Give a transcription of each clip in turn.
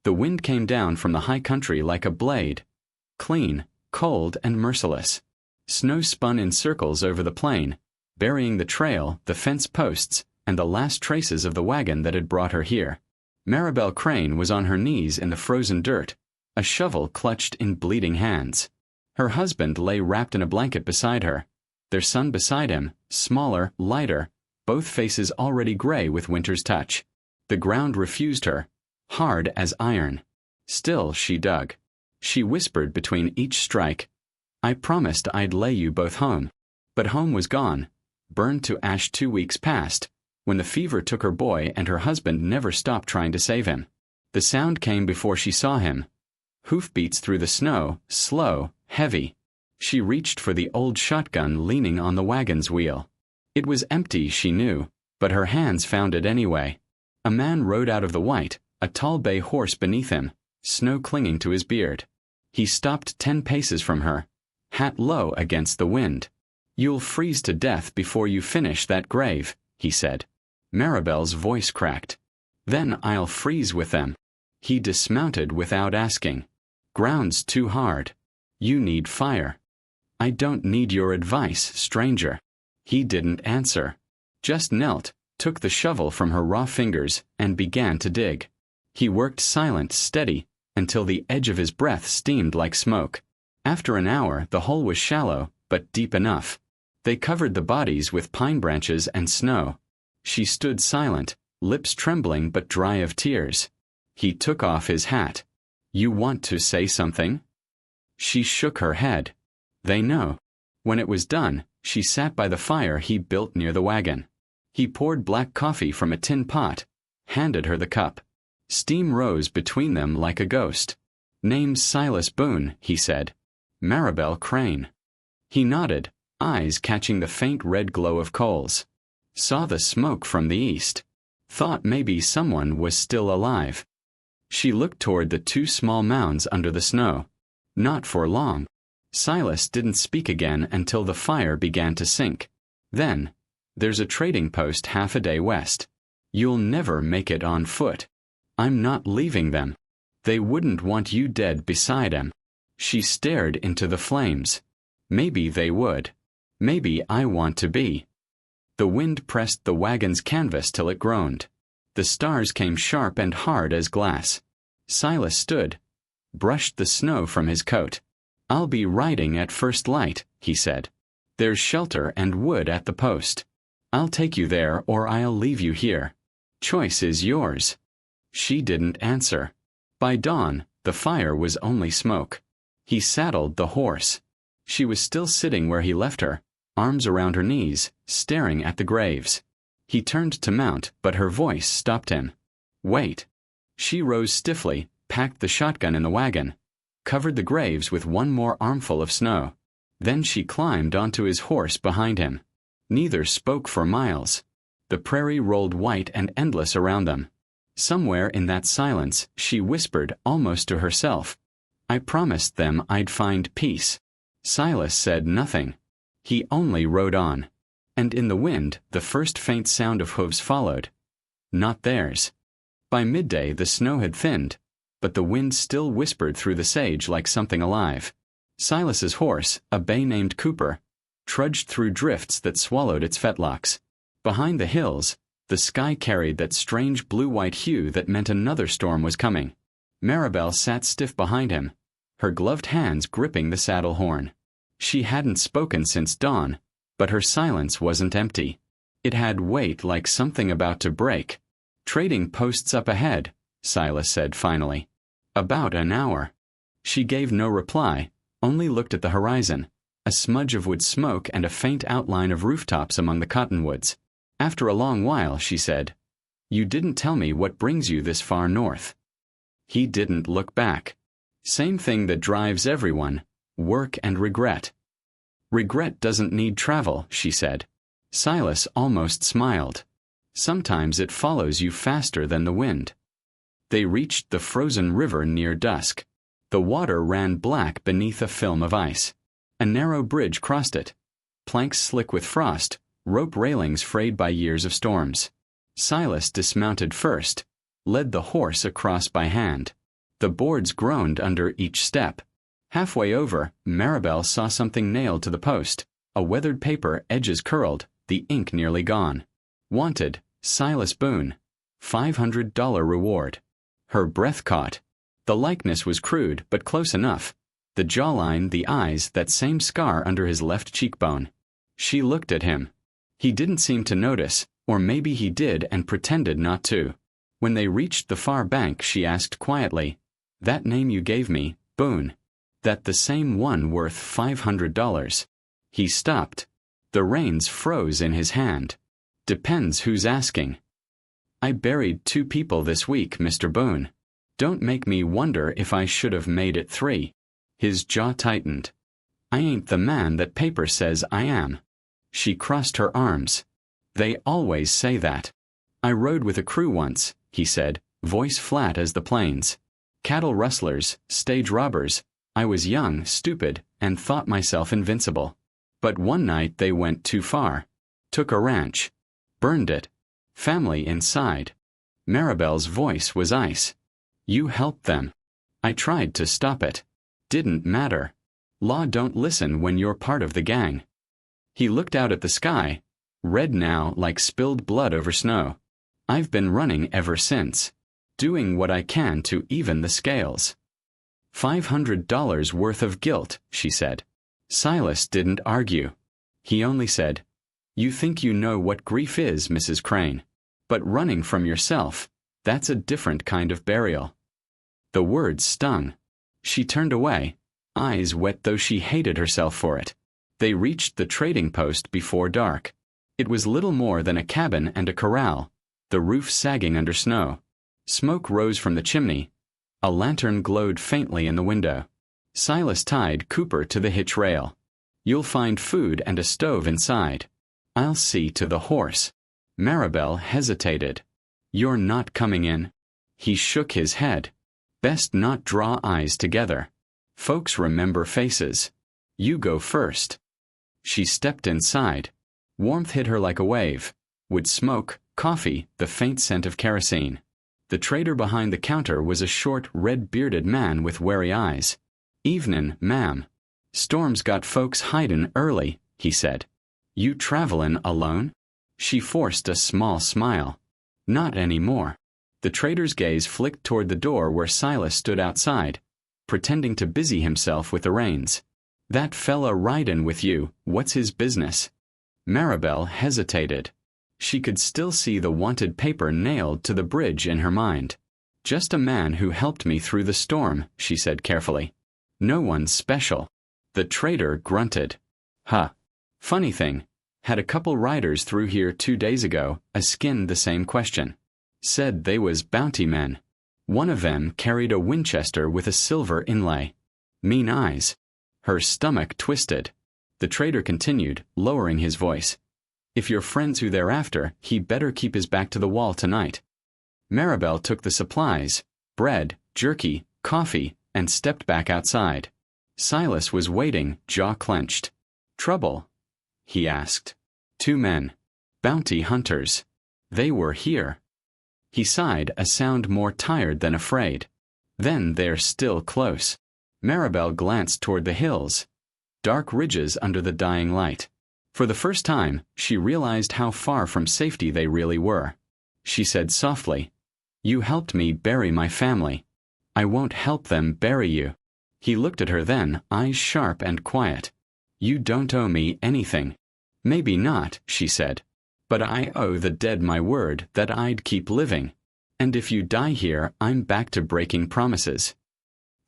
The wind came down from the high country like a blade, clean, cold, and merciless. Snow spun in circles over the plain, burying the trail, the fence posts, and the last traces of the wagon that had brought her here. Maribel Crane was on her knees in the frozen dirt, a shovel clutched in bleeding hands. Her husband lay wrapped in a blanket beside her, their son beside him, smaller, lighter, both faces already gray with winter's touch. The ground refused her, hard as iron. Still she dug. She whispered between each strike, "I promised I'd lay you both home." But home was gone, burned to ash 2 weeks past, when the fever took her boy and her husband never stopped trying to save him. The sound came before she saw him. Hoofbeats through the snow, slow, heavy. She reached for the old shotgun leaning on the wagon's wheel. It was empty, she knew, but her hands found it anyway. A man rode out of the white, a tall bay horse beneath him, snow clinging to his beard. He stopped 10 paces from her, hat low against the wind. "You'll freeze to death before you finish that grave," he said. Maribel's voice cracked. "Then I'll freeze with them." He dismounted without asking. "Ground's too hard. You need fire." "I don't need your advice, stranger." He didn't answer. Just knelt, took the shovel from her raw fingers, and began to dig. He worked silent, steady, until the edge of his breath steamed like smoke. After an hour, the hole was shallow, but deep enough. They covered the bodies with pine branches and snow. She stood silent, lips trembling but dry of tears. He took off his hat. "You want to say something?" She shook her head. "They know." When it was done, she sat by the fire he built near the wagon. He poured black coffee from a tin pot, handed her the cup. Steam rose between them like a ghost. "Name's Silas Boone," he said. "Maribel Crane." He nodded, eyes catching the faint red glow of coals. Saw the smoke from the east. Thought maybe someone was still alive. She looked toward the 2 small mounds under the snow. Not for long. Silas didn't speak again until the fire began to sink. Then, "There's a trading post half a day west. You'll never make it on foot. I'm not leaving them. They wouldn't want you dead beside 'em." She stared into the flames. "Maybe they would. Maybe I want to be." The wind pressed the wagon's canvas till it groaned. The stars came sharp and hard as glass. Silas stood, brushed the snow from his coat. "I'll be riding at first light," he said. "There's shelter and wood at the post. I'll take you there or I'll leave you here. Choice is yours." She didn't answer. By dawn, the fire was only smoke. He saddled the horse. She was still sitting where he left her, arms around her knees, staring at the graves. He turned to mount, but her voice stopped him. "Wait." She rose stiffly, packed the shotgun in the wagon, covered the graves with one more armful of snow. Then she climbed onto his horse behind him. Neither spoke for miles. The prairie rolled white and endless around them. Somewhere in that silence, she whispered almost to herself, "I promised them I'd find peace." Silas said nothing. He only rode on. And in the wind, the first faint sound of hooves followed. Not theirs. By midday, the snow had thinned, but the wind still whispered through the sage like something alive. Silas's horse, a bay named Cooper, trudged through drifts that swallowed its fetlocks. Behind the hills, the sky carried that strange blue-white hue that meant another storm was coming. Maribel sat stiff behind him, her gloved hands gripping the saddle horn. She hadn't spoken since dawn, but her silence wasn't empty. It had weight like something about to break. "Trading posts up ahead," Silas said finally. "About an hour." She gave no reply, only looked at the horizon, a smudge of wood smoke and a faint outline of rooftops among the cottonwoods. After a long while, she said, "You didn't tell me what brings you this far north." He didn't look back. Same thing that drives everyone, work and regret. "Regret doesn't need travel," she said. Silas almost smiled. "Sometimes it follows you faster than the wind." They reached the frozen river near dusk. The water ran black beneath a film of ice. A narrow bridge crossed it. Planks slick with frost, rope railings frayed by years of storms. Silas dismounted first, led the horse across by hand. The boards groaned under each step. Halfway over, Maribel saw something nailed to the post, a weathered paper, edges curled, the ink nearly gone. Wanted, Silas Boone. $500 reward. Her breath caught. The likeness was crude, but close enough. The jawline, the eyes, that same scar under his left cheekbone. She looked at him. He didn't seem to notice, or maybe he did and pretended not to. When they reached the far bank, she asked quietly, "That name you gave me, Boone, that the same one worth $500? He stopped. The reins froze in his hand. "Depends who's asking." "I buried 2 people this week, Mr. Boone. Don't make me wonder if I should have made it 3. His jaw tightened. "I ain't the man that paper says I am." She crossed her arms. "They always say that. I rode with a crew once," he said, voice flat as the plains. "Cattle rustlers, stage robbers. I was young, stupid, and thought myself invincible. But one night they went too far. Took a ranch. Burned it. Family inside." Maribel's voice was ice. "You helped them. I tried to stop it. Didn't matter. Law don't listen when you're part of the gang." He looked out at the sky, red now like spilled blood over snow. "I've been running ever since. Doing what I can to even the scales." $500 worth of guilt, she said. Silas didn't argue. He only said, "You think you know what grief is, Mrs. Crane. But running from yourself, that's a different kind of burial." The words stung. She turned away, eyes wet though she hated herself for it. They reached the trading post before dark. It was little more than a cabin and a corral, the roof sagging under snow. Smoke rose from the chimney. A lantern glowed faintly in the window. Silas tied Cooper to the hitch rail. "You'll find food and a stove inside. I'll see to the horse." Maribel hesitated. "You're not coming in?" He shook his head. "Best not draw eyes together. Folks remember faces. You go first." She stepped inside. Warmth hit her like a wave. Wood smoke, coffee, the faint scent of kerosene. The trader behind the counter was a short, red-bearded man with wary eyes. "Evenin', ma'am. Storm's got folks hidin' early," he said. "You travelin' alone?" She forced a small smile. "Not anymore." The trader's gaze flicked toward the door where Silas stood outside, pretending to busy himself with the reins. "That fella ridin' with you, what's his business?" Maribel hesitated. She could still see the wanted paper nailed to the bridge in her mind. "Just a man who helped me through the storm," she said carefully. "No one special." The trader grunted. "Huh. Funny thing. Had a couple riders through here 2 days ago, skinned the same question. Said they was bounty men. One of them carried a Winchester with a silver inlay. Mean eyes." Her stomach twisted. The trader continued, lowering his voice. "If you're friends who they're after, he better keep his back to the wall tonight." Maribel took the supplies, bread, jerky, coffee, and stepped back outside. Silas was waiting, jaw clenched. "Trouble?" he asked. "2 men. Bounty hunters. They were here." He sighed, a sound more tired than afraid. "Then they're still close." Maribel glanced toward the hills, dark ridges under the dying light. For the first time, she realized how far from safety they really were. She said softly, "You helped me bury my family. I won't help them bury you." He looked at her then, eyes sharp and quiet. "You don't owe me anything." "Maybe not," she said. "But I owe the dead my word that I'd keep living. And if you die here, I'm back to breaking promises."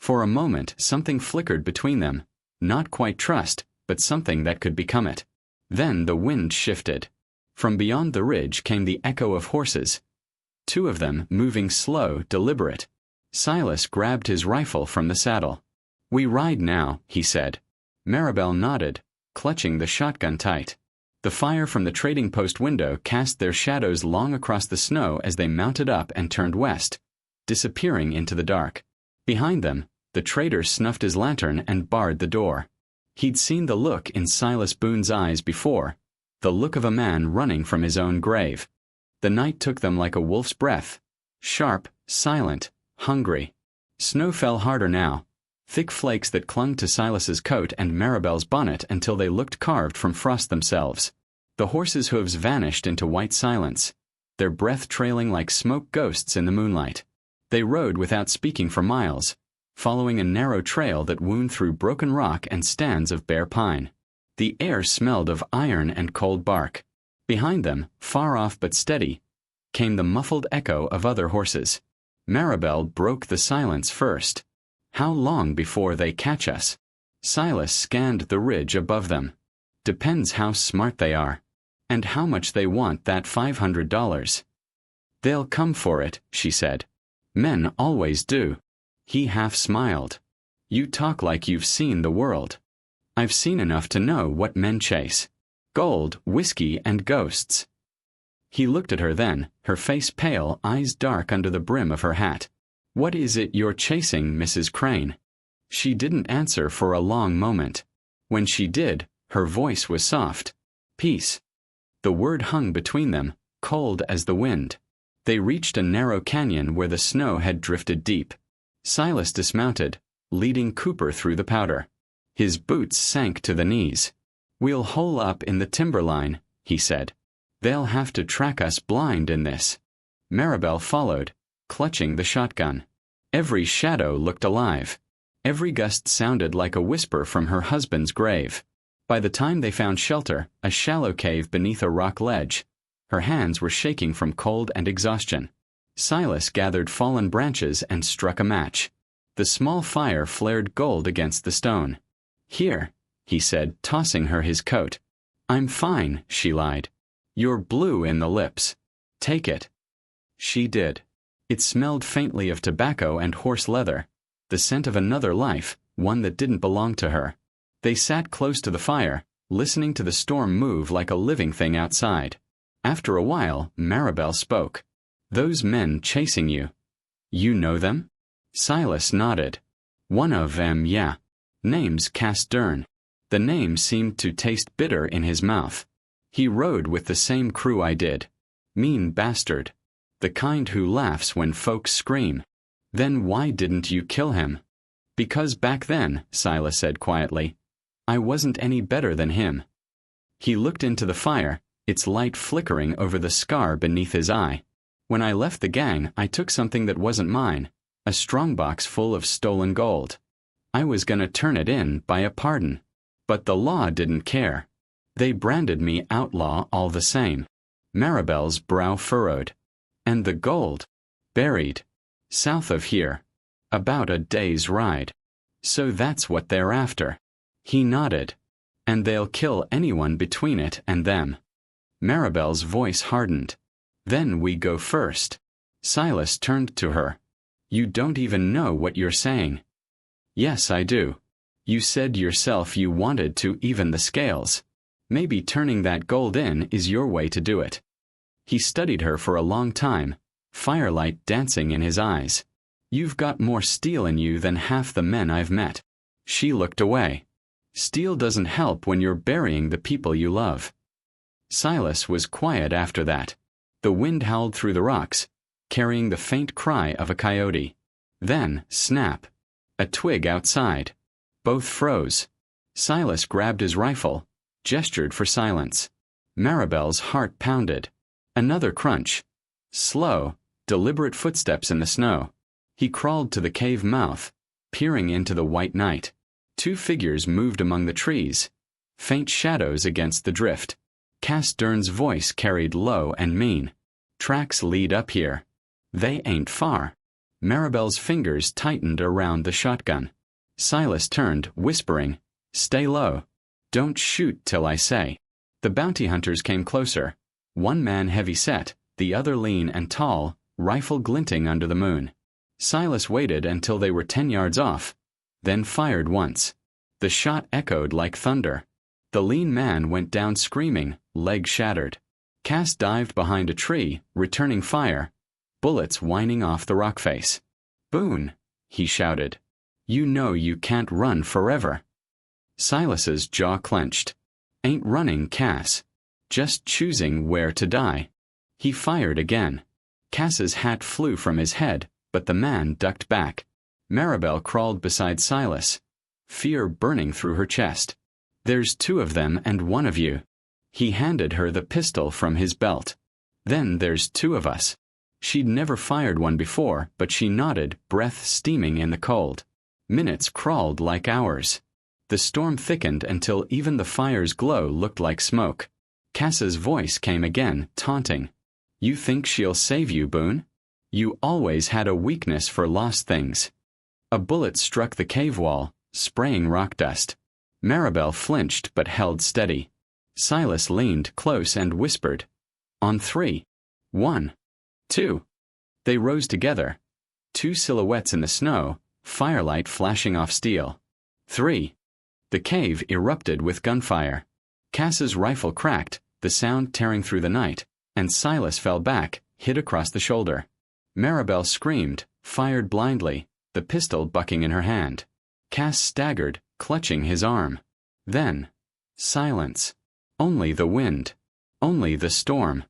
For a moment, something flickered between them. Not quite trust, but something that could become it. Then the wind shifted. From beyond the ridge came the echo of horses. 2 of them, moving slow, deliberate. Silas grabbed his rifle from the saddle. "We ride now," he said. Maribel nodded, clutching the shotgun tight. The fire from the trading post window cast their shadows long across the snow as they mounted up and turned west, disappearing into the dark. Behind them, the trader snuffed his lantern and barred the door. He'd seen the look in Silas Boone's eyes before, the look of a man running from his own grave. The night took them like a wolf's breath, sharp, silent, hungry. Snow fell harder now, thick flakes that clung to Silas's coat and Maribel's bonnet until they looked carved from frost themselves. The horses' hooves vanished into white silence, their breath trailing like smoke ghosts in the moonlight. They rode without speaking for miles, following a narrow trail that wound through broken rock and stands of bare pine. The air smelled of iron and cold bark. Behind them, far off but steady, came the muffled echo of other horses. Maribel broke the silence first. How long before they catch us? Silas scanned the ridge above them. Depends how smart they are. And how much they want that $500. They'll come for it, she said. Men always do. He half smiled. You talk like you've seen the world. I've seen enough to know what men chase. Gold, whiskey, and ghosts. He looked at her then, her face pale, eyes dark under the brim of her hat. What is it you're chasing, Mrs. Crane? She didn't answer for a long moment. When she did, her voice was soft. Peace. The word hung between them, cold as the wind. They reached a narrow canyon where the snow had drifted deep. Silas dismounted, leading Cooper through the powder. His boots sank to the knees. We'll hole up in the timberline, he said. They'll have to track us blind in this. Maribel followed, clutching the shotgun. Every shadow looked alive. Every gust sounded like a whisper from her husband's grave. By the time they found shelter, a shallow cave beneath a rock ledge, her hands were shaking from cold and exhaustion. Silas gathered fallen branches and struck a match. The small fire flared gold against the stone. Here, he said, tossing her his coat. I'm fine, she lied. You're blue in the lips. Take it. She did. It smelled faintly of tobacco and horse leather, the scent of another life, one that didn't belong to her. They sat close to the fire, listening to the storm move like a living thing outside. After a while, Maribel spoke. Those men chasing you. You know them? Silas nodded. One of them, yeah. Name's Cass Dern. The name seemed to taste bitter in his mouth. He rode with the same crew I did. Mean bastard. The kind who laughs when folks scream. Then why didn't you kill him? Because back then, Silas said quietly, I wasn't any better than him. He looked into the fire, its light flickering over the scar beneath his eye. When I left the gang, I took something that wasn't mine, a strongbox full of stolen gold. I was gonna turn it in by a pardon. But the law didn't care. They branded me outlaw all the same. Maribel's brow furrowed. And the gold? Buried. South of here. About a day's ride. So that's what they're after. He nodded. And they'll kill anyone between it and them. Maribel's voice hardened. Then we go first. Silas turned to her. You don't even know what you're saying. Yes, I do. You said yourself you wanted to even the scales. Maybe turning that gold in is your way to do it. He studied her for a long time, firelight dancing in his eyes. You've got more steel in you than half the men I've met. She looked away. Steel doesn't help when you're burying the people you love. Silas was quiet after that. The wind howled through the rocks, carrying the faint cry of a coyote. Then, snap. A twig outside. Both froze. Silas grabbed his rifle, gestured for silence. Maribel's heart pounded. Another crunch. Slow, deliberate footsteps in the snow. He crawled to the cave mouth, peering into the white night. Two figures moved among the trees, faint shadows against the drift. Cass Dern's voice carried low and mean. Tracks lead up here. They ain't far. Maribel's fingers tightened around the shotgun. Silas turned, whispering, Stay low. Don't shoot till I say. The bounty hunters came closer. One man heavy-set, the other lean and tall, rifle glinting under the moon. Silas waited until they were 10 yards off, then fired once. The shot echoed like thunder. The lean man went down screaming, leg shattered. Cass dived behind a tree, returning fire, bullets whining off the rock face. Boone, he shouted. You know you can't run forever. Silas's jaw clenched. Ain't running, Cass. Just choosing where to die. He fired again. Cass's hat flew from his head, but the man ducked back. Maribel crawled beside Silas, fear burning through her chest. "There's 2 of them and 1 of you." He handed her the pistol from his belt. "Then there's 2 of us." She'd never fired one before, but she nodded, breath steaming in the cold. Minutes crawled like hours. The storm thickened until even the fire's glow looked like smoke. Cass's voice came again, taunting. "You think she'll save you, Boone? You always had a weakness for lost things." A bullet struck the cave wall, spraying rock dust. Maribel flinched but held steady. Silas leaned close and whispered, "On 3. 1. 2. They rose together. 2 silhouettes in the snow, firelight flashing off steel. 3. The cave erupted with gunfire. Cass's rifle cracked, the sound tearing through the night, and Silas fell back, hit across the shoulder. Maribel screamed, fired blindly, the pistol bucking in her hand. Cass staggered, clutching his arm. Then, silence. Only the wind. Only the storm.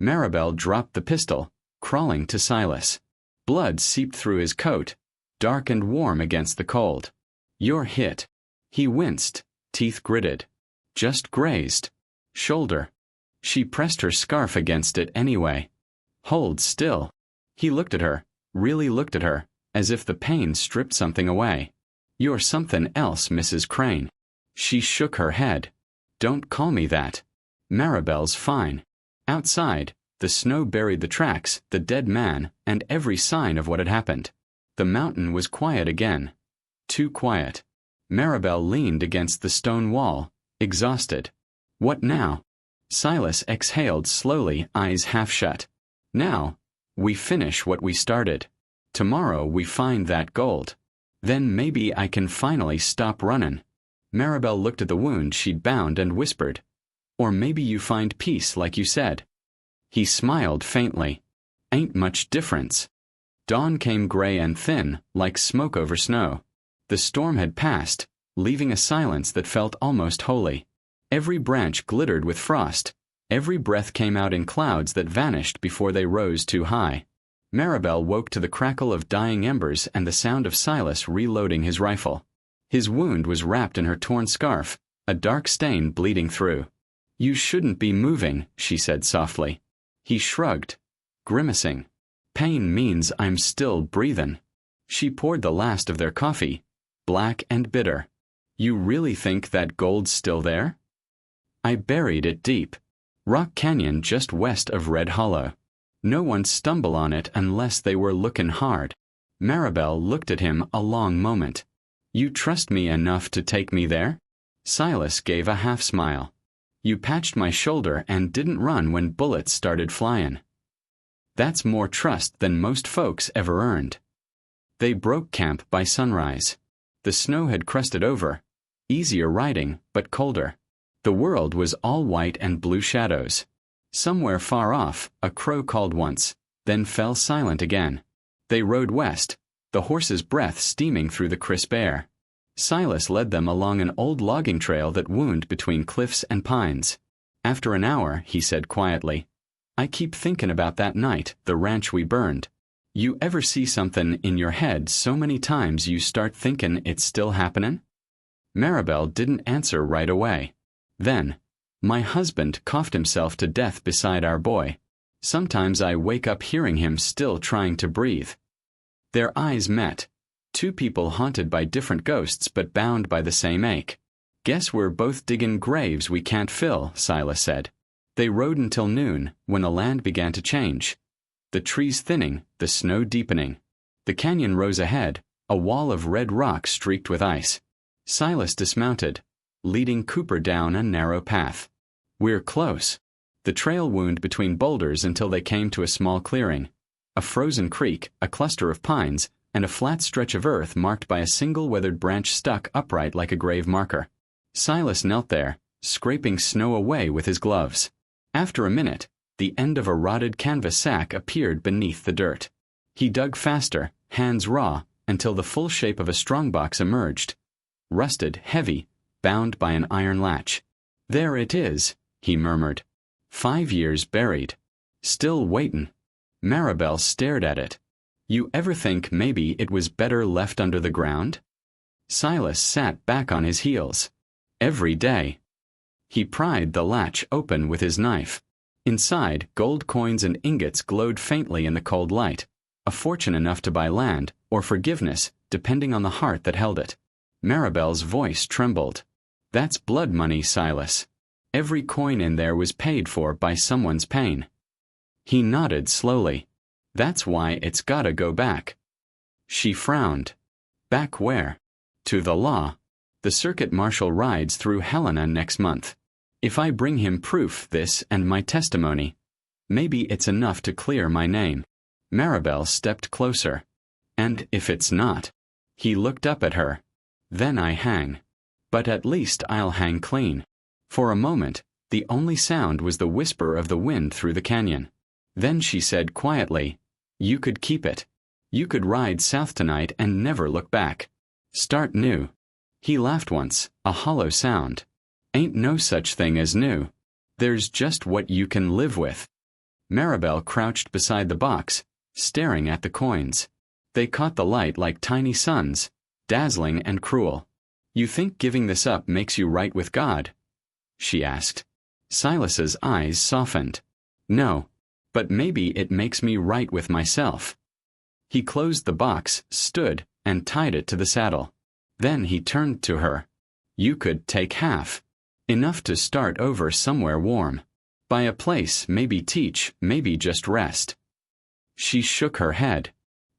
Maribel dropped the pistol, crawling to Silas. Blood seeped through his coat, dark and warm against the cold. "You're hit." He winced, teeth gritted. "Just grazed. Shoulder." She pressed her scarf against it anyway. "Hold still." He looked at her, really looked at her, as if the pain stripped something away. "You're something else, Mrs. Crane." She shook her head. "Don't call me that. Maribel's fine." Outside, the snow buried the tracks, the dead man, and every sign of what had happened. The mountain was quiet again. Too quiet. Maribel leaned against the stone wall, exhausted. What now? Silas exhaled slowly, eyes half shut. "Now, we finish what we started. Tomorrow we find that gold. Then maybe I can finally stop runnin'." Maribel looked at the wound she'd bound and whispered, "Or maybe you find peace like you said." He smiled faintly. "Ain't much difference." Dawn came gray and thin, like smoke over snow. The storm had passed, leaving a silence that felt almost holy. Every branch glittered with frost. Every breath came out in clouds that vanished before they rose too high. Maribel woke to the crackle of dying embers and the sound of Silas reloading his rifle. His wound was wrapped in her torn scarf, a dark stain bleeding through. "You shouldn't be moving," she said softly. He shrugged, grimacing. "Pain means I'm still breathin'." She poured the last of their coffee, black and bitter. "You really think that gold's still there?" "I buried it deep. Rock Canyon just west of Red Hollow. No one stumble on it unless they were lookin' hard." Maribel looked at him a long moment. "You trust me enough to take me there?" Silas gave a half-smile. "You patched my shoulder and didn't run when bullets started flyin'. That's more trust than most folks ever earned." They broke camp by sunrise. The snow had crusted over. Easier riding, but colder. The world was all white and blue shadows. Somewhere far off, a crow called once, then fell silent again. They rode west, the horse's breath steaming through the crisp air. Silas led them along an old logging trail that wound between cliffs and pines. After an hour, he said quietly, "I keep thinking about that night, the ranch we burned. You ever see something in your head so many times you start thinking it's still happening?" Maribel didn't answer right away. Then, "My husband coughed himself to death beside our boy. Sometimes I wake up hearing him still trying to breathe." Their eyes met. 2 people haunted by different ghosts but bound by the same ache. "Guess we're both digging graves we can't fill," Silas said. They rode until noon, when the land began to change. The trees thinning, the snow deepening. The canyon rose ahead, a wall of red rock streaked with ice. Silas dismounted, leading Cooper down a narrow path. "We're close." The trail wound between boulders until they came to a small clearing. A frozen creek, a cluster of pines, and a flat stretch of earth marked by a single weathered branch stuck upright like a grave marker. Silas knelt there, scraping snow away with his gloves. After a minute, the end of a rotted canvas sack appeared beneath the dirt. He dug faster, hands raw, until the full shape of a strongbox emerged. Rusted, heavy, bound by an iron latch. "There it is," he murmured. 5 years buried. Still waitin'. Maribel stared at it. You ever think maybe it was better left under the ground? Silas sat back on his heels. Every day. He pried the latch open with his knife. Inside, gold coins and ingots glowed faintly in the cold light, a fortune enough to buy land, or forgiveness, depending on the heart that held it. Maribel's voice trembled. That's blood money, Silas. Every coin in there was paid for by someone's pain. He nodded slowly. That's why it's gotta go back. She frowned. Back where? To the law. The circuit marshal rides through Helena next month. If I bring him proof, this and my testimony, maybe it's enough to clear my name. Maribel stepped closer. And if it's not? He looked up at her. Then I hang. But at least I'll hang clean. For a moment, the only sound was the whisper of the wind through the canyon. Then she said quietly, You could keep it. You could ride south tonight and never look back. Start new. He laughed once, a hollow sound. Ain't no such thing as new. There's just what you can live with. Maribel crouched beside the box, staring at the coins. They caught the light like tiny suns, dazzling and cruel. You think giving this up makes you right with God? She asked. Silas's eyes softened. No, but maybe it makes me right with myself. He closed the box, stood, and tied it to the saddle. Then he turned to her. You could take half. Enough to start over somewhere warm. Buy a place, maybe teach, maybe just rest. She shook her head.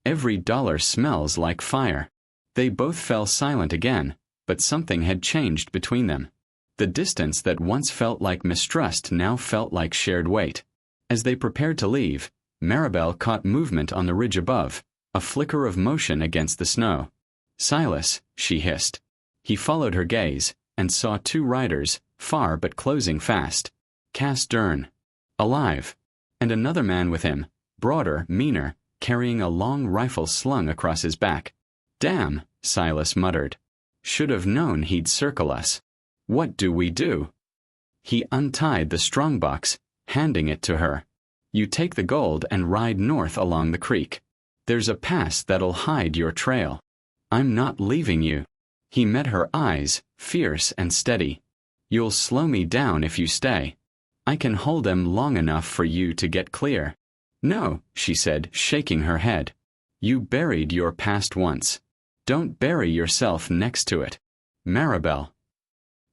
Every dollar smells like fire. They both fell silent again, but something had changed between them. The distance that once felt like mistrust now felt like shared weight. As they prepared to leave, Maribel caught movement on the ridge above, a flicker of motion against the snow. Silas, she hissed. He followed her gaze, and saw two riders, far but closing fast. Cass Dern, alive, and another man with him, broader, meaner, carrying a long rifle slung across his back. Damn, Silas muttered. Should have known he'd circle us. What do we do? He untied the strongbox, handing it to her. You take the gold and ride north along the creek. There's a pass that'll hide your trail. I'm not leaving you. He met her eyes, fierce and steady. You'll slow me down if you stay. I can hold them long enough for you to get clear. No, she said, shaking her head. You buried your past once. Don't bury yourself next to it. Maribel.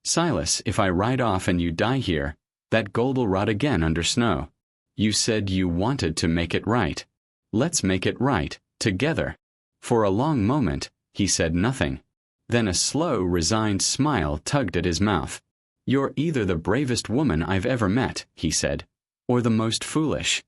Silas, if I ride off and you die here, that gold'll rot again under snow. You said you wanted to make it right. Let's make it right, together. For a long moment, he said nothing. Then a slow, resigned smile tugged at his mouth. You're either the bravest woman I've ever met, he said, or the most foolish.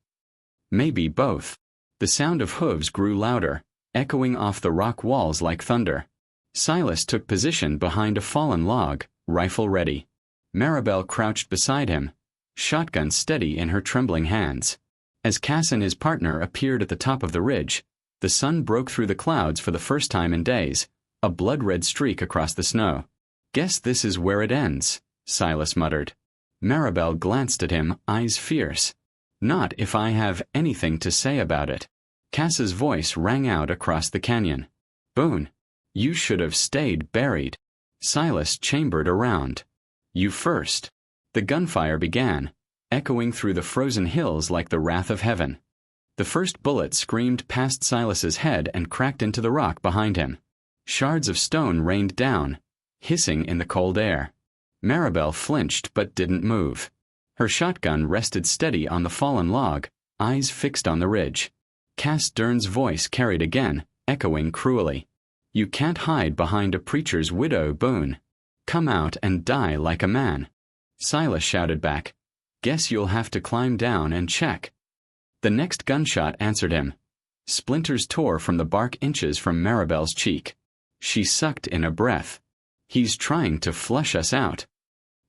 Maybe both. The sound of hooves grew louder, echoing off the rock walls like thunder. Silas took position behind a fallen log, rifle ready. Maribel crouched beside him, shotgun steady in her trembling hands. As Cass and his partner appeared at the top of the ridge, the sun broke through the clouds for the first time in days, a blood-red streak across the snow. Guess this is where it ends, Silas muttered. Maribel glanced at him, eyes fierce. Not if I have anything to say about it. Cass's voice rang out across the canyon. Boone, you should have stayed buried. Silas chambered around. You first. The gunfire began, echoing through the frozen hills like the wrath of heaven. The first bullet screamed past Silas's head and cracked into the rock behind him. Shards of stone rained down, hissing in the cold air. Maribel flinched but didn't move. Her shotgun rested steady on the fallen log, eyes fixed on the ridge. Cass Dern's voice carried again, echoing cruelly. You can't hide behind a preacher's widow, Boone. Come out and die like a man. Silas shouted back, Guess you'll have to climb down and check. The next gunshot answered him. Splinters tore from the bark inches from Maribel's cheek. She sucked in a breath. He's trying to flush us out.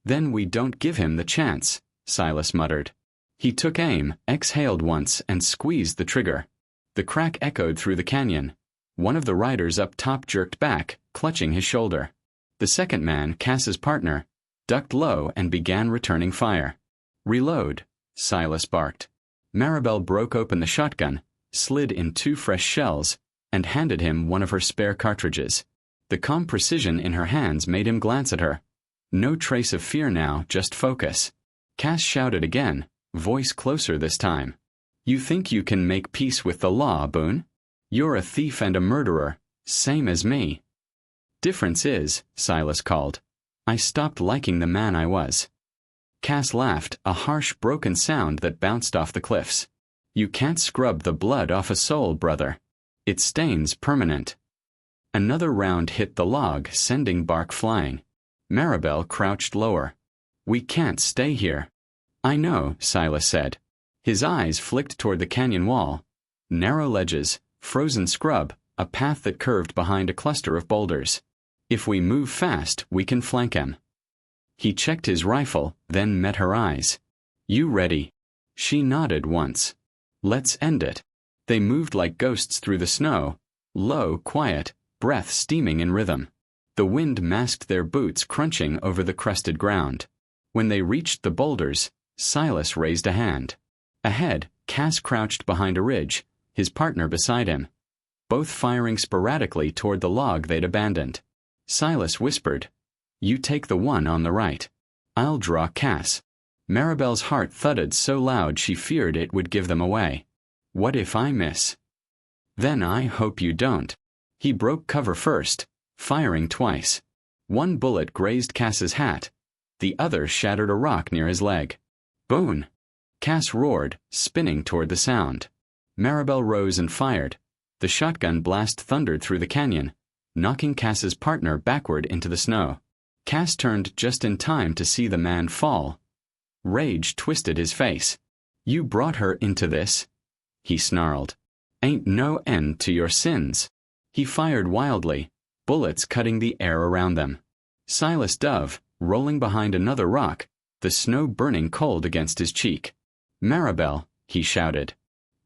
Then we don't give him the chance, Silas muttered. He took aim, exhaled once, and squeezed the trigger. The crack echoed through the canyon. One of the riders up top jerked back, clutching his shoulder. The second man, Cass's partner, ducked low and began returning fire. Reload, Silas barked. Maribel broke open the shotgun, slid in 2 fresh shells, and handed him one of her spare cartridges. The calm precision in her hands made him glance at her. No trace of fear now, just focus. Cass shouted again, voice closer this time. "You think you can make peace with the law, Boone? You're a thief and a murderer, same as me." "Difference is," Silas called, "I stopped liking the man I was." Cass laughed, a harsh, broken sound that bounced off the cliffs. "You can't scrub the blood off a soul, brother. It stains permanent." Another round hit the log, sending bark flying. Maribel crouched lower. "We can't stay here." "I know," Silas said. His eyes flicked toward the canyon wall. Narrow ledges, frozen scrub, a path that curved behind a cluster of boulders. "If we move fast, we can flank him." He checked his rifle, then met her eyes. "You ready?" She nodded once. "Let's end it." They moved like ghosts through the snow, low, quiet, breath steaming in rhythm. The wind masked their boots crunching over the crusted ground. When they reached the boulders, Silas raised a hand. Ahead, Cass crouched behind a ridge, his partner beside him, both firing sporadically toward the log they'd abandoned. Silas whispered, "You take the one on the right. I'll draw Cass." Maribel's heart thudded so loud she feared it would give them away. "What if I miss?" "Then I hope you don't." He broke cover first, firing twice. One bullet grazed Cass's hat. The other shattered a rock near his leg. "Boone!" Cass roared, spinning toward the sound. Maribel rose and fired. The shotgun blast thundered through the canyon, knocking Cass's partner backward into the snow. Cass turned just in time to see the man fall. Rage twisted his face. "You brought her into this," he snarled. "Ain't no end to your sins." He fired wildly, bullets cutting the air around them. Silas dove, rolling behind another rock, the snow burning cold against his cheek. "Maribel," he shouted.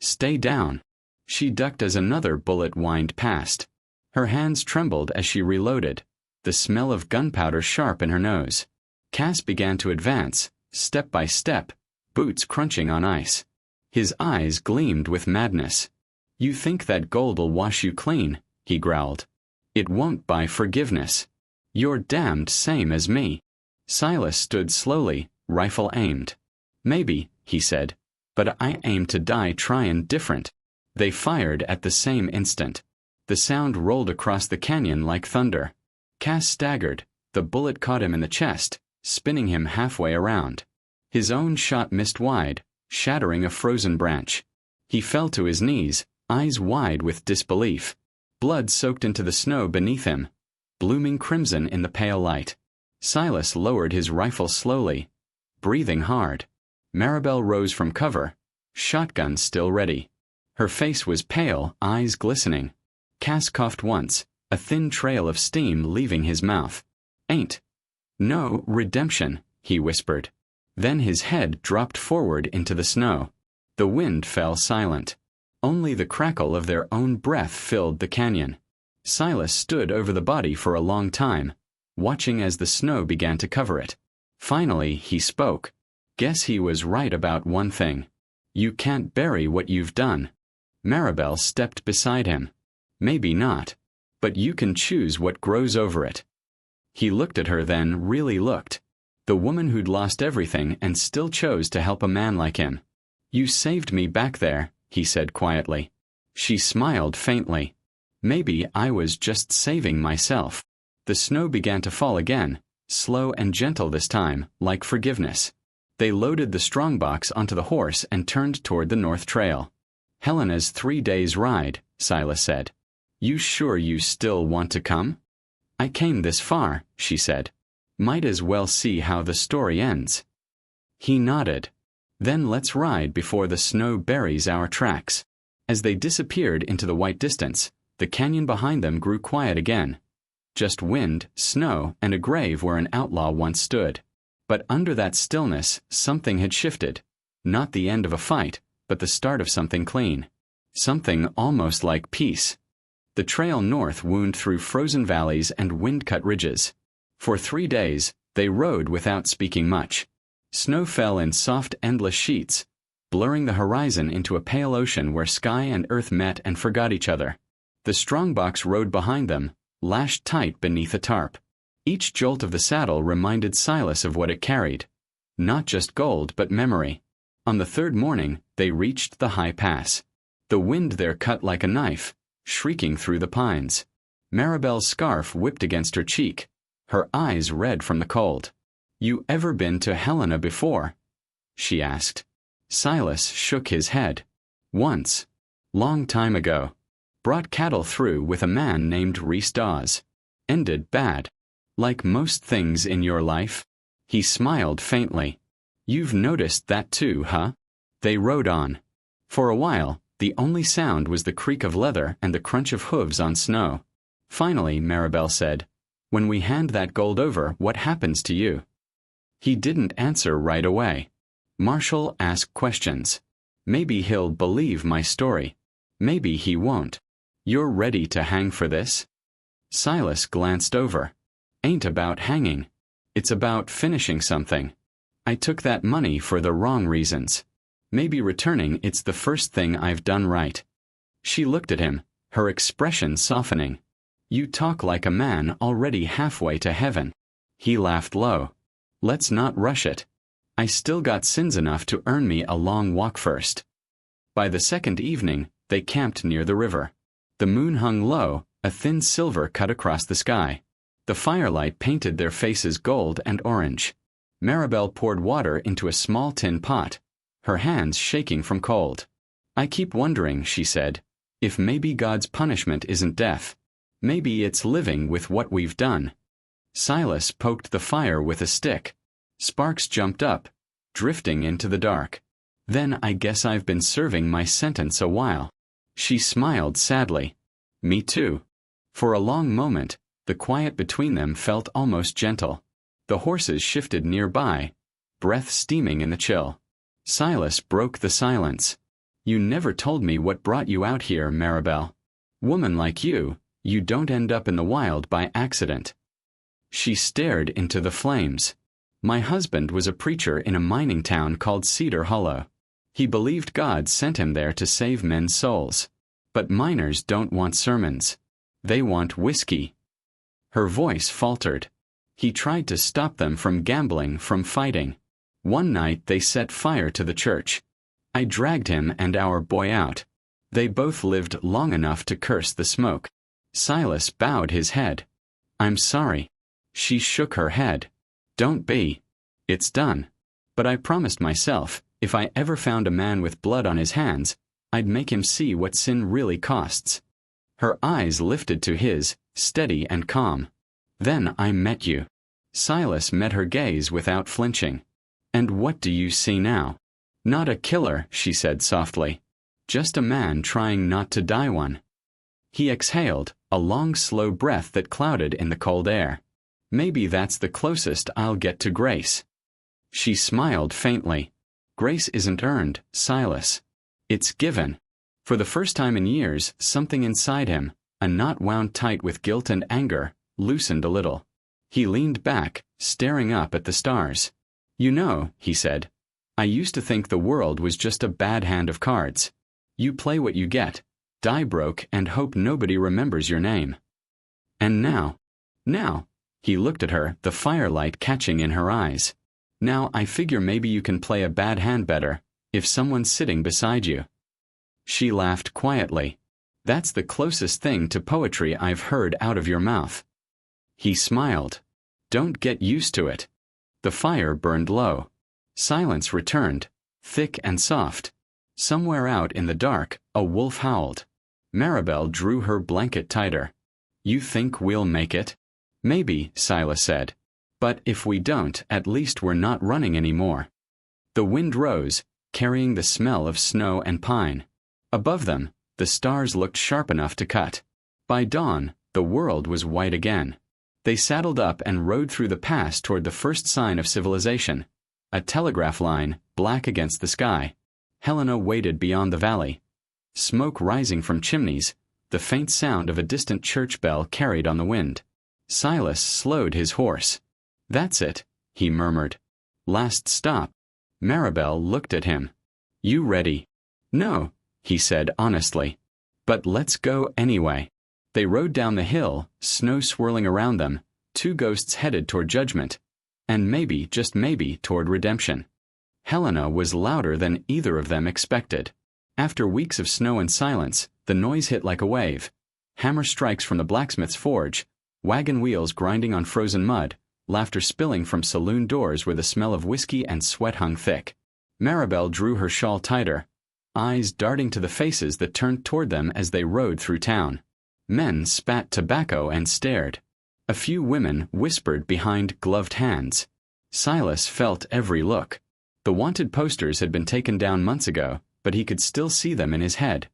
"Stay down." She ducked as another bullet whined past. Her hands trembled as she reloaded, the smell of gunpowder sharp in her nose. Cass began to advance, step by step, boots crunching on ice. His eyes gleamed with madness. "You think that gold'll wash you clean," he growled. "It won't buy forgiveness. You're damned same as me." Silas stood slowly, rifle aimed. "Maybe," he said, "but I aim to die tryin' different." They fired at the same instant. The sound rolled across the canyon like thunder. Cass staggered. The bullet caught him in the chest, spinning him halfway around. His own shot missed wide, shattering a frozen branch. He fell to his knees, eyes wide with disbelief. Blood soaked into the snow beneath him, blooming crimson in the pale light. Silas lowered his rifle slowly, breathing hard. Maribel rose from cover, shotgun still ready. Her face was pale, eyes glistening. Cass coughed once, a thin trail of steam leaving his mouth. "Ain't no redemption," he whispered. Then his head dropped forward into the snow. The wind fell silent. Only the crackle of their own breath filled the canyon. Silas stood over the body for a long time, watching as the snow began to cover it. Finally, he spoke. "Guess he was right about one thing. You can't bury what you've done." Maribel stepped beside him. "Maybe not. But you can choose what grows over it." He looked at her then, really looked. The woman who'd lost everything and still chose to help a man like him. "You saved me back there," he said quietly. She smiled faintly. "Maybe I was just saving myself." The snow began to fall again, slow and gentle this time, like forgiveness. They loaded the strongbox onto the horse and turned toward the North Trail. "Helena's 3 days' ride," Silas said. "You sure you still want to come?" "I came this far," she said. "Might as well see how the story ends." He nodded. "Then let's ride before the snow buries our tracks." As they disappeared into the white distance, the canyon behind them grew quiet again. Just wind, snow, and a grave where an outlaw once stood. But under that stillness, something had shifted. Not the end of a fight, but the start of something clean. Something almost like peace. The trail north wound through frozen valleys and wind-cut ridges. For 3 days, they rode without speaking much. Snow fell in soft, endless sheets, blurring the horizon into a pale ocean where sky and earth met and forgot each other. The strongbox rode behind them, lashed tight beneath a tarp. Each jolt of the saddle reminded Silas of what it carried. Not just gold, but memory. On the third morning, they reached the high pass. The wind there cut like a knife, shrieking through the pines. Maribel's scarf whipped against her cheek, her eyes red from the cold. "You ever been to Helena before?" she asked. Silas shook his head. "Once. Long time ago. Brought cattle through with a man named Reese Dawes. Ended bad. Like most things in your life." He smiled faintly. "You've noticed that too, huh?" They rode on. For a while, the only sound was the creak of leather and the crunch of hooves on snow. Finally, Maribel said, "When we hand that gold over, what happens to you?" He didn't answer right away. Marshall asked questions. Maybe he'll believe my story. Maybe he won't. "You're ready to hang for this?" Silas glanced over. "Ain't about hanging. It's about finishing something. I took that money for the wrong reasons. Maybe returning it's the first thing I've done right." She looked at him, her expression softening. "You talk like a man already halfway to heaven." He laughed low. "Let's not rush it. I still got sins enough to earn me a long walk first." By the second evening, they camped near the river. The moon hung low, a thin silver cut across the sky. The firelight painted their faces gold and orange. Maribel poured water into a small tin pot, her hands shaking from cold. "I keep wondering," she said, "if maybe God's punishment isn't death. Maybe it's living with what we've done." Silas poked the fire with a stick. Sparks jumped up, drifting into the dark. "Then I guess I've been serving my sentence a while." She smiled sadly. "Me too." For a long moment, the quiet between them felt almost gentle. The horses shifted nearby, breath steaming in the chill. Silas broke the silence. "You never told me what brought you out here, Maribel. Woman like you, you don't end up in the wild by accident." She stared into the flames. "My husband was a preacher in a mining town called Cedar Hollow. He believed God sent him there to save men's souls. But miners don't want sermons. They want whiskey." Her voice faltered. "He tried to stop them from gambling, from fighting. One night they set fire to the church. I dragged him and our boy out. They both lived long enough to curse the smoke." Silas bowed his head. "I'm sorry." She shook her head. "Don't be. It's done. But I promised myself, if I ever found a man with blood on his hands, I'd make him see what sin really costs." Her eyes lifted to his, steady and calm. "Then I met you." Silas met her gaze without flinching. "And what do you see now?" "Not a killer," she said softly. "Just a man trying not to die one." He exhaled, a long slow breath that clouded in the cold air. "Maybe that's the closest I'll get to grace." She smiled faintly. "Grace isn't earned, Silas. It's given." For the first time in years, something inside him, a knot wound tight with guilt and anger, loosened a little. He leaned back, staring up at the stars. "You know," he said, "I used to think the world was just a bad hand of cards. You play what you get, die broke and hope nobody remembers your name. And now, he looked at her, the firelight catching in her eyes. "Now I figure maybe you can play a bad hand better, if someone's sitting beside you." She laughed quietly. "That's the closest thing to poetry I've heard out of your mouth." He smiled. "Don't get used to it." The fire burned low. Silence returned, thick and soft. Somewhere out in the dark, a wolf howled. Maribel drew her blanket tighter. "You think we'll make it?" "Maybe," Silas said. "But if we don't, at least we're not running anymore." The wind rose, carrying the smell of snow and pine. Above them, the stars looked sharp enough to cut. By dawn, the world was white again. They saddled up and rode through the pass toward the first sign of civilization, a telegraph line, black against the sky. Helena waited beyond the valley. Smoke rising from chimneys, the faint sound of a distant church bell carried on the wind. Silas slowed his horse. "That's it," he murmured. "Last stop." Maribel looked at him. You ready? No, he said honestly. But let's go anyway. They rode down the hill, snow swirling around them, two ghosts headed toward judgment. And maybe, just maybe, toward redemption. Helena was louder than either of them expected. After weeks of snow and silence, the noise hit like a wave. Hammer strikes from the blacksmith's forge, wagon wheels grinding on frozen mud, laughter spilling from saloon doors where the smell of whiskey and sweat hung thick. Maribel drew her shawl tighter, eyes darting to the faces that turned toward them as they rode through town. Men spat tobacco and stared. A few women whispered behind gloved hands. Silas felt every look. The wanted posters had been taken down months ago, but he could still see them in his head.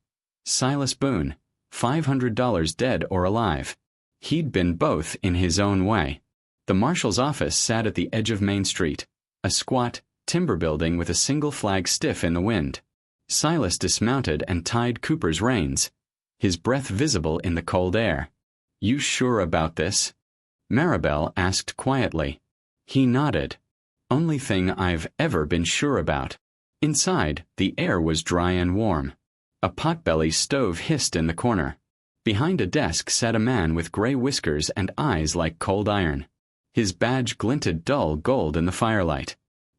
Silas Boone, $500 dead or alive. He'd been both in his own way. The marshal's office sat at the edge of Main Street, a squat, timber building with a single flag stiff in the wind. Silas dismounted and tied Cooper's reins, his breath visible in the cold air. You sure about this? Maribel asked quietly. He nodded. Only thing I've ever been sure about. Inside, the air was dry and warm. A potbelly stove hissed in the corner. Behind a desk sat a man with gray whiskers and eyes like cold iron. His badge glinted dull gold in the firelight.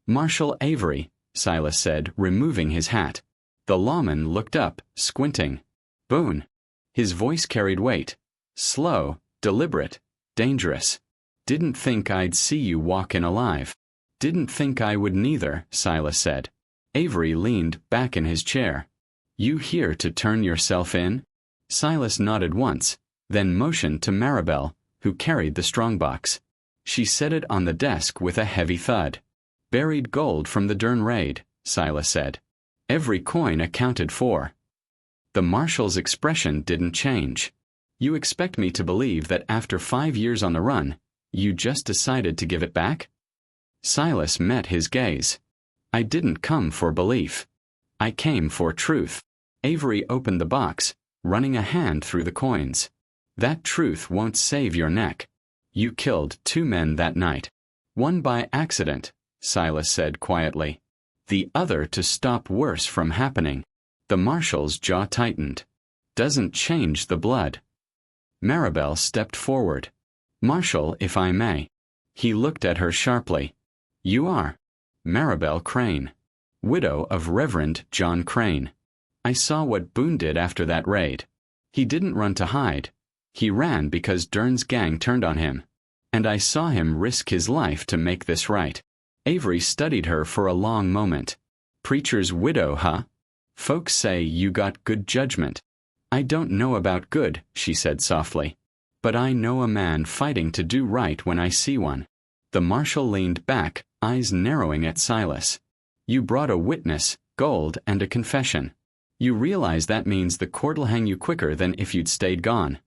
Marshal Avery, Silas said, removing his hat. The lawman looked up, squinting. Boone. His voice carried weight. Slow, deliberate, dangerous. Didn't think I'd see you walk in alive. Didn't think I would neither, Silas said. Avery leaned back in his chair. You here to turn yourself in? Silas nodded once, then motioned to Maribel, who carried the strongbox. She set it on the desk with a heavy thud. Buried gold from the Dern raid, Silas said. Every coin accounted for. The marshal's expression didn't change. You expect me to believe that after 5 years on the run, you just decided to give it back? Silas met his gaze. I didn't come for belief. I came for truth. Avery opened the box, running a hand through the coins. That truth won't save your neck. You killed 2 men that night. One by accident, Silas said quietly. The other to stop worse from happening. The marshal's jaw tightened. Doesn't change the blood. Maribel stepped forward. Marshal, if I may. He looked at her sharply. You are Maribel Crane, widow of Reverend John Crane. I saw what Boone did after that raid. He didn't run to hide. He ran because Dern's gang turned on him. And I saw him risk his life to make this right. Avery studied her for a long moment. Preacher's widow, huh? Folks say you got good judgment. I don't know about good, she said softly. But I know a man fighting to do right when I see one. The marshal leaned back, eyes narrowing at Silas. You brought a witness, gold, and a confession. You realize that means the court'll hang you quicker than if you'd stayed gone.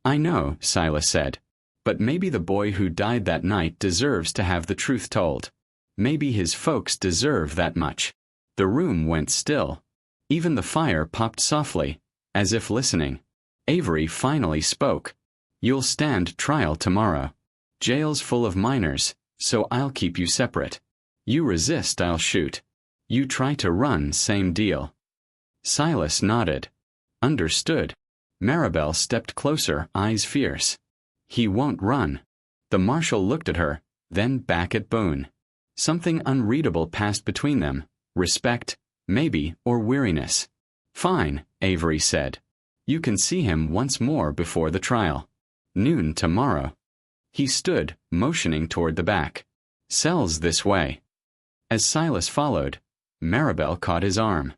I know, Silas said. But maybe the boy who died that night deserves to have the truth told. Maybe his folks deserve that much. The room went still. Even the fire popped softly, as if listening. Avery finally spoke. You'll stand trial tomorrow. Jail's full of minors, so I'll keep you separate. You resist, I'll shoot. You try to run, same deal. Silas nodded. Understood. Maribel stepped closer, eyes fierce. He won't run. The marshal looked at her, then back at Boone. Something unreadable passed between them, respect, maybe, or weariness. Fine, Avery said. You can see him once more before the trial. Noon tomorrow. He stood, motioning toward the back. Cell's this way. As Silas followed, Maribel caught his arm.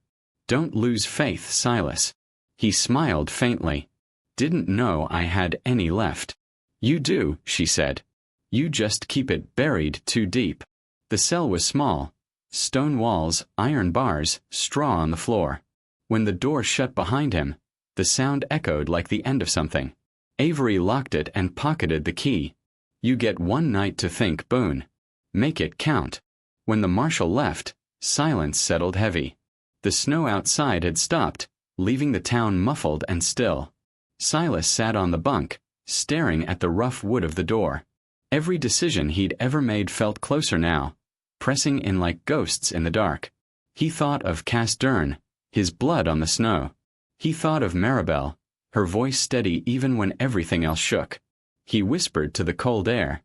Don't lose faith, Silas. He smiled faintly. Didn't know I had any left. You do, she said. You just keep it buried too deep. The cell was small. Stone walls, iron bars, straw on the floor. When the door shut behind him, the sound echoed like the end of something. Avery locked it and pocketed the key. You get 1 night to think, Boone. Make it count. When the marshal left, silence settled heavy. The snow outside had stopped, leaving the town muffled and still. Silas sat on the bunk, staring at the rough wood of the door. Every decision he'd ever made felt closer now, pressing in like ghosts in the dark. He thought of Castern, his blood on the snow. He thought of Maribel, her voice steady even when everything else shook. He whispered to the cold air,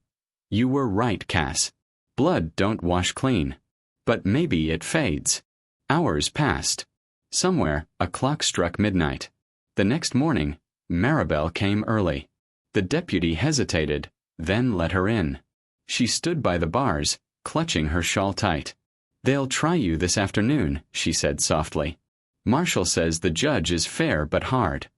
"You were right, Cass. Blood don't wash clean. But maybe it fades." Hours passed. Somewhere, a clock struck midnight. The next morning, Maribel came early. The deputy hesitated, then let her in. She stood by the bars, clutching her shawl tight. "They'll try you this afternoon," she said softly. "Marshall says the judge is fair but hard."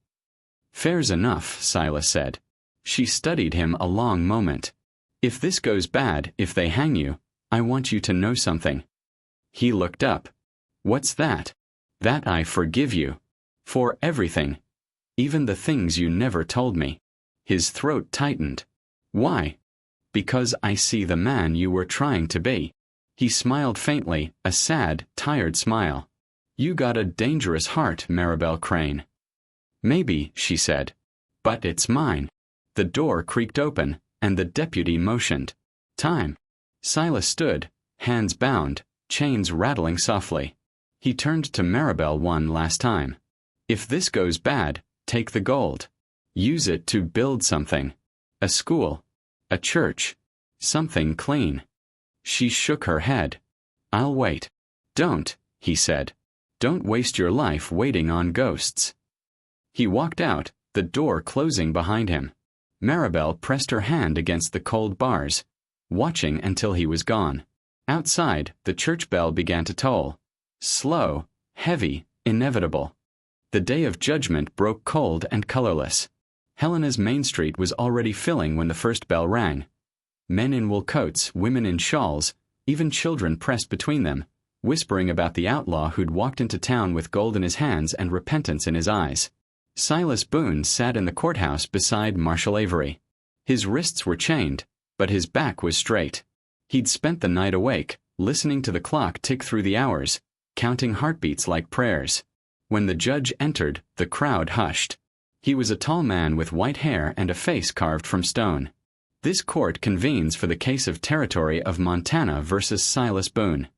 "Fair's enough," Silas said. She studied him a long moment. "If this goes bad, if they hang you, I want you to know something." He looked up. "What's that?" "That I forgive you. For everything. Even the things you never told me." His throat tightened. "Why?" "Because I see the man you were trying to be." He smiled faintly, a sad, tired smile. "You got a dangerous heart, Maribel Crane." "Maybe," she said. "But it's mine." The door creaked open, and the deputy motioned. "Time." Silas stood, hands bound, chains rattling softly. He turned to Maribel one last time. "If this goes bad, take the gold. Use it to build something. A school. A church. Something clean." She shook her head. "I'll wait." "Don't," he said. "Don't waste your life waiting on ghosts." He walked out, the door closing behind him. Maribel pressed her hand against the cold bars, watching until he was gone. Outside, the church bell began to toll. Slow, heavy, inevitable. The day of judgment broke cold and colorless. Helena's main street was already filling when the first bell rang. Men in wool coats, women in shawls, even children pressed between them, whispering about the outlaw who'd walked into town with gold in his hands and repentance in his eyes. Silas Boone sat in the courthouse beside Marshal Avery. His wrists were chained, but his back was straight. He'd spent the night awake, listening to the clock tick through the hours, counting heartbeats like prayers. When the judge entered, the crowd hushed. He was a tall man with white hair and a face carved from stone. "This court convenes for the case of territory of Montana versus Silas Boone."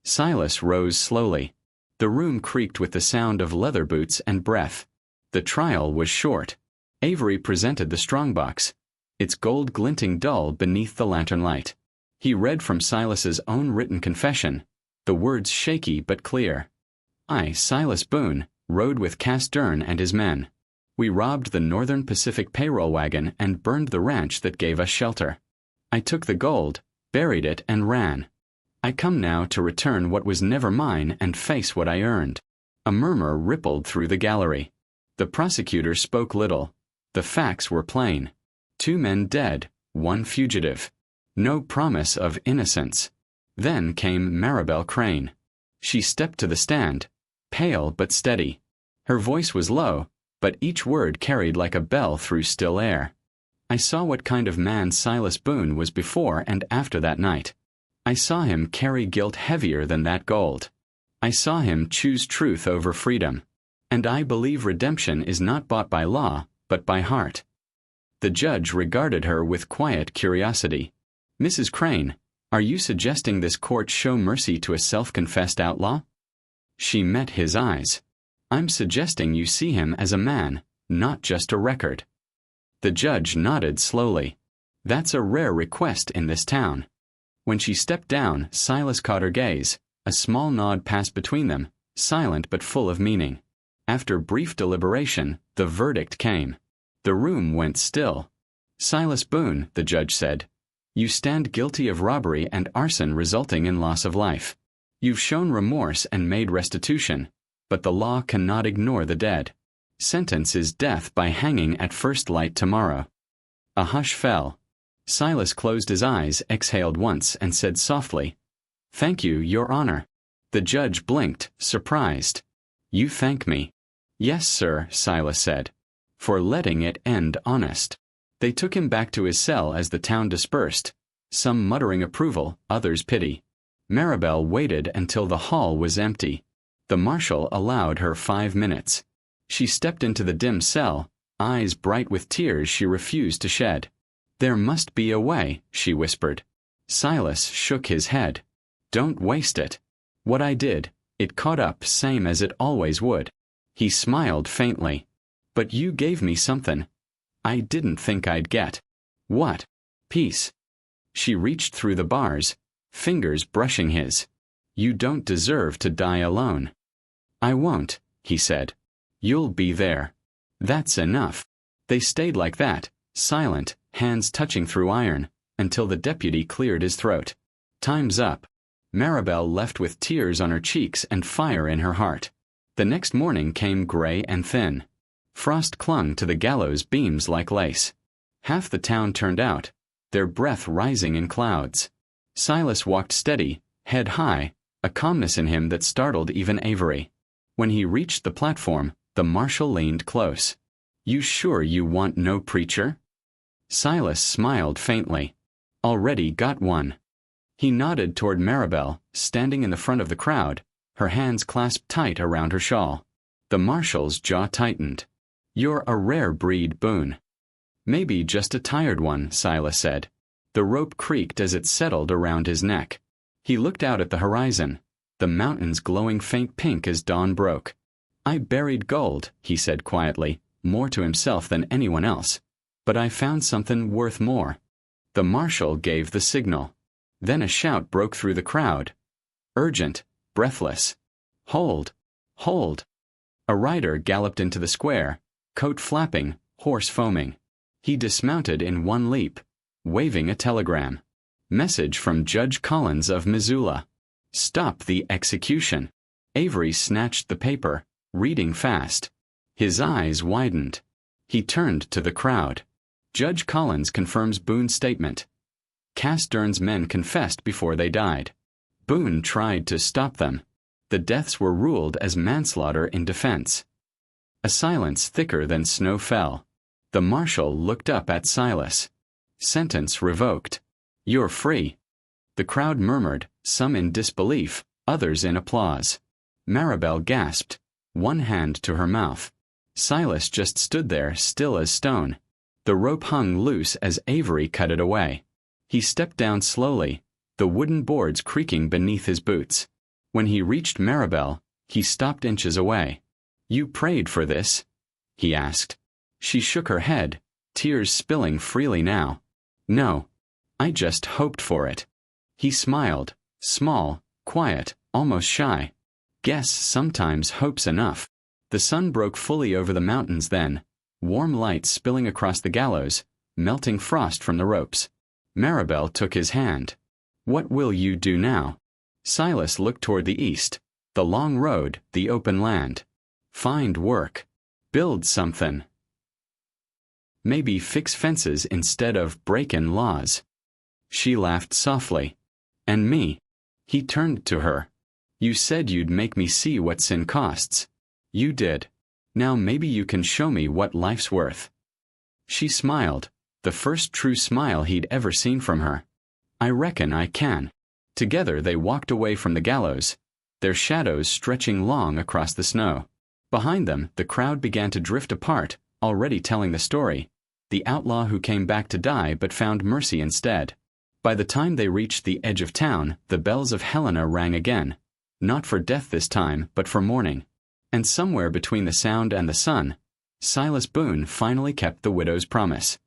Silas rose slowly. The room creaked with the sound of leather boots and breath. The trial was short. Avery presented the strongbox, its gold glinting dull beneath the lantern light. He read from Silas's own written confession, the words shaky but clear. "I, Silas Boone, rode with Castern and his men. We robbed the Northern Pacific payroll wagon and burned the ranch that gave us shelter. I took the gold, buried it, and ran. I come now to return what was never mine and face what I earned." A murmur rippled through the gallery. The prosecutor spoke little. The facts were plain. 2 men dead, 1 fugitive. No promise of innocence. Then came Maribel Crane. She stepped to the stand, pale but steady. Her voice was low, but each word carried like a bell through still air. "I saw what kind of man Silas Boone was before and after that night. I saw him carry guilt heavier than that gold. I saw him choose truth over freedom. And I believe redemption is not bought by law, but by heart." The judge regarded her with quiet curiosity. "Mrs. Crane, are you suggesting this court show mercy to a self-confessed outlaw?" She met his eyes. "I'm suggesting you see him as a man, not just a record." The judge nodded slowly. "That's a rare request in this town." When she stepped down, Silas caught her gaze. A small nod passed between them, silent but full of meaning. After brief deliberation, the verdict came. The room went still. "Silas Boone," the judge said, "you stand guilty of robbery and arson resulting in loss of life. You've shown remorse and made restitution, but the law cannot ignore the dead. Sentence is death by hanging at first light tomorrow." A hush fell. Silas closed his eyes, exhaled once, and said softly, "Thank you, Your Honor." The judge blinked, surprised. "You thank me." "Yes, sir," Silas said, "for letting it end honest." They took him back to his cell as the town dispersed, some muttering approval, others pity. Maribel waited until the hall was empty. The marshal allowed her 5 minutes. She stepped into the dim cell, eyes bright with tears she refused to shed. "There must be a way," she whispered. Silas shook his head. "Don't waste it. What I did, It caught up same as it always would. He smiled faintly. But you gave me something I didn't think I'd get. What? Peace. She reached through the bars, fingers brushing his. You don't deserve to die alone. I won't, he said. You'll be there. That's enough. They stayed like that, silent, hands touching through iron, until the deputy cleared his throat. Time's up. Maribel left with tears on her cheeks and fire in her heart. The next morning came gray and thin. Frost clung to the gallows beams like lace. Half the town turned out, their breath rising in clouds. Silas walked steady, head high, a calmness in him that startled even Avery. When he reached the platform, the marshal leaned close. You sure you want no preacher? Silas smiled faintly. Already got one. He nodded toward Maribel, standing in the front of the crowd, her hands clasped tight around her shawl. The marshal's jaw tightened. You're a rare breed, Boone. Maybe just a tired one, Silas said. The rope creaked as it settled around his neck. He looked out at the horizon, the mountains glowing faint pink as dawn broke. I buried gold, he said quietly, more to himself than anyone else. But I found something worth more. The marshal gave the signal. Then a shout broke through the crowd. Urgent, breathless. Hold! Hold! A rider galloped into the square, coat flapping, horse foaming. He dismounted in one leap, waving a telegram. Message from Judge Collins of Missoula. Stop the execution. Avery snatched the paper, reading fast. His eyes widened. He turned to the crowd. Judge Collins confirms Boone's statement. Cass Dern's men confessed before they died. Boone tried to stop them. The deaths were ruled as manslaughter in defense. A silence thicker than snow fell. The marshal looked up at Silas. Sentence revoked. You're free. The crowd murmured, some in disbelief, others in applause. Maribel gasped, one hand to her mouth. Silas just stood there, still as stone. The rope hung loose as Avery cut it away. He stepped down slowly, the wooden boards creaking beneath his boots. When he reached Maribel, he stopped inches away. You prayed for this? He asked. She shook her head, tears spilling freely now. No. I just hoped for it. He smiled, small, quiet, almost shy. Guess sometimes hope's enough. The sun broke fully over the mountains then, warm light spilling across the gallows, melting frost from the ropes. Maribel took his hand. What will you do now? Silas looked toward the east, the long road, the open land. Find work. Build something. Maybe fix fences instead of breakin' laws. She laughed softly. And me. He turned to her. You said you'd make me see what sin costs. You did. Now maybe you can show me what life's worth. She smiled, the first true smile he'd ever seen from her. I reckon I can. Together they walked away from the gallows, their shadows stretching long across the snow. Behind them, the crowd began to drift apart, already telling the story. The outlaw who came back to die but found mercy instead. By the time they reached the edge of town, the bells of Helena rang again. Not for death this time, but for mourning. And somewhere between the sound and the sun, Silas Boone finally kept the widow's promise.